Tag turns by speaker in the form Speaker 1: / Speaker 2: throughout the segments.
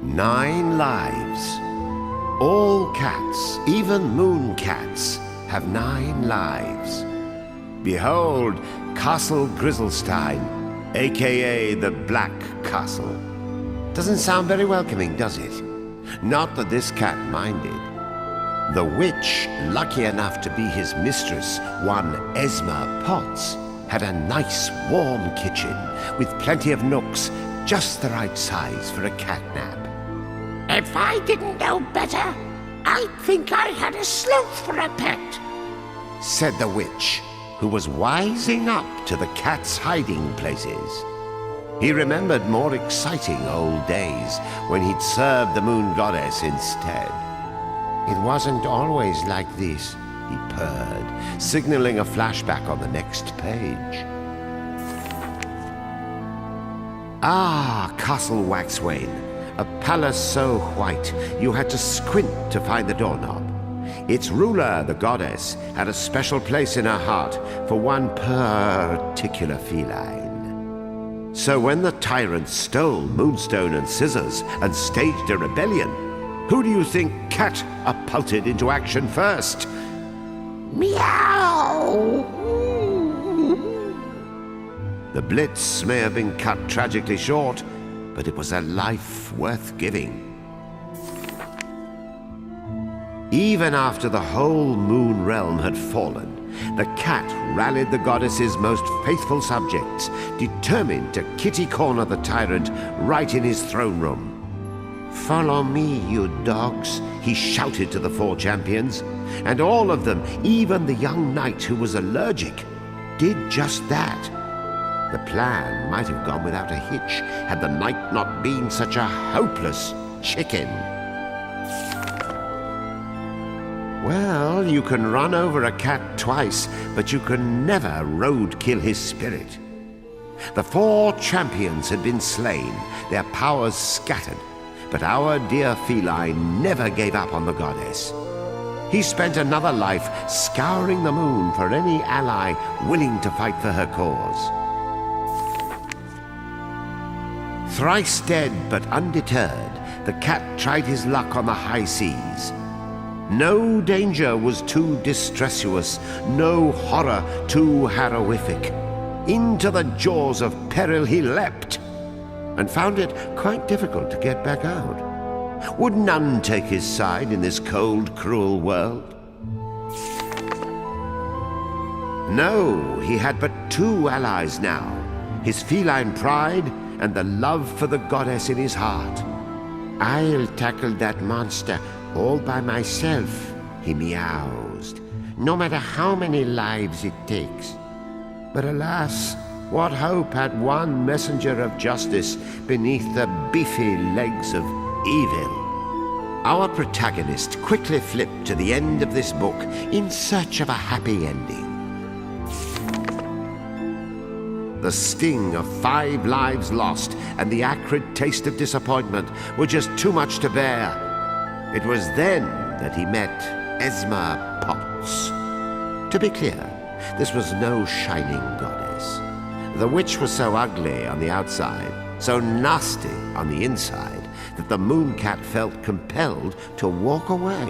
Speaker 1: 9 lives. All cats, even moon cats, have 9 lives. Behold, Castle Grizzlestein, aka the Black Castle. Doesn't sound very welcoming, does it? Not that this cat minded. The witch, lucky enough to be his mistress, one Esma Potts, had a nice warm kitchen with plenty of nooks, just the right size for a cat nap.
Speaker 2: If I didn't know better, I'd think I had a sloth for a pet,
Speaker 1: said the witch, who was wising up to the cat's hiding places. He remembered more exciting old days when he'd served the moon goddess instead. It wasn't always like this, he purred, signaling a flashback on the next page. Ah, Castle Waxwain, a palace so white you had to squint to find the doorknob. Its ruler, the goddess, had a special place in her heart for one particular feline. So when the tyrant stole Moonstone and Scissors and staged a rebellion, who do you think catapulted into action first?
Speaker 2: Meow!
Speaker 1: The blitz may have been cut tragically short, but it was a life worth giving. Even after the whole moon realm had fallen, the cat rallied the goddess's most faithful subjects, determined to kitty-corner the tyrant right in his throne room. "Follow me, you dogs," he shouted to the 4 champions, and all of them, even the young knight who was allergic, did just that. The plan might have gone without a hitch had the knight not been such a hopeless chicken. Well, you can run over a cat twice, but you can never roadkill his spirit. The 4 champions had been slain, their powers scattered, but our dear feline never gave up on the goddess. He spent another life scouring the moon for any ally willing to fight for her cause. Thrice dead but undeterred, the cat tried his luck on the high seas. No danger was too distressous, no horror too heroific. Into the jaws of peril he leapt, and found it quite difficult to get back out. Would none take his side in this cold, cruel world? No, he had but 2 allies now, his feline pride and the love for the goddess in his heart. "I'll tackle that monster all by myself," he meowsed, "no matter how many lives it takes." But alas, what hope had one messenger of justice beneath the beefy legs of evil? Our protagonist quickly flipped to the end of this book in search of a happy ending. The sting of 5 lives lost and the acrid taste of disappointment were just too much to bear. It was then that he met Esma Potts. To be clear, this was no shining goddess. The witch was so ugly on the outside, so nasty on the inside, that the moon cat felt compelled to walk away.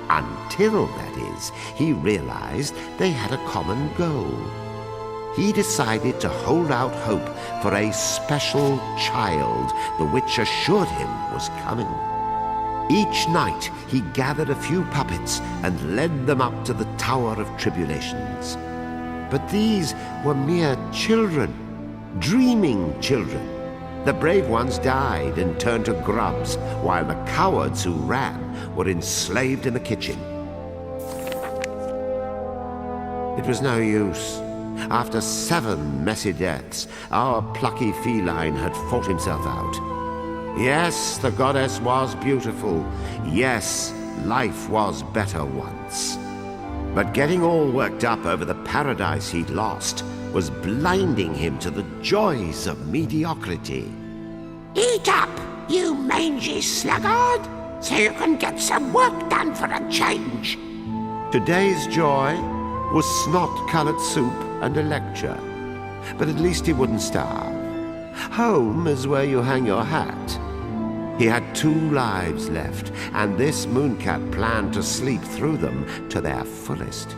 Speaker 1: Until, that is, he realized they had a common goal. He decided to hold out hope for a special child the witch assured him was coming. Each night he gathered a few puppets and led them up to the Tower of Tribulations. But these were mere children, dreaming children. The brave ones died and turned to grubs, while the cowards who ran were enslaved in the kitchen. It was no use. After 7 messy deaths, our plucky feline had fought himself out. Yes, the goddess was beautiful. Yes, life was better once. But getting all worked up over the paradise he'd lost was blinding him to the joys of mediocrity.
Speaker 2: "Eat up, you mangy sluggard, so you can get some work done for a change."
Speaker 1: Today's joy was snot-colored soup and a lecture, but at least he wouldn't starve. Home is where you hang your hat. He had 2 lives left, and this mooncat planned to sleep through them to their fullest.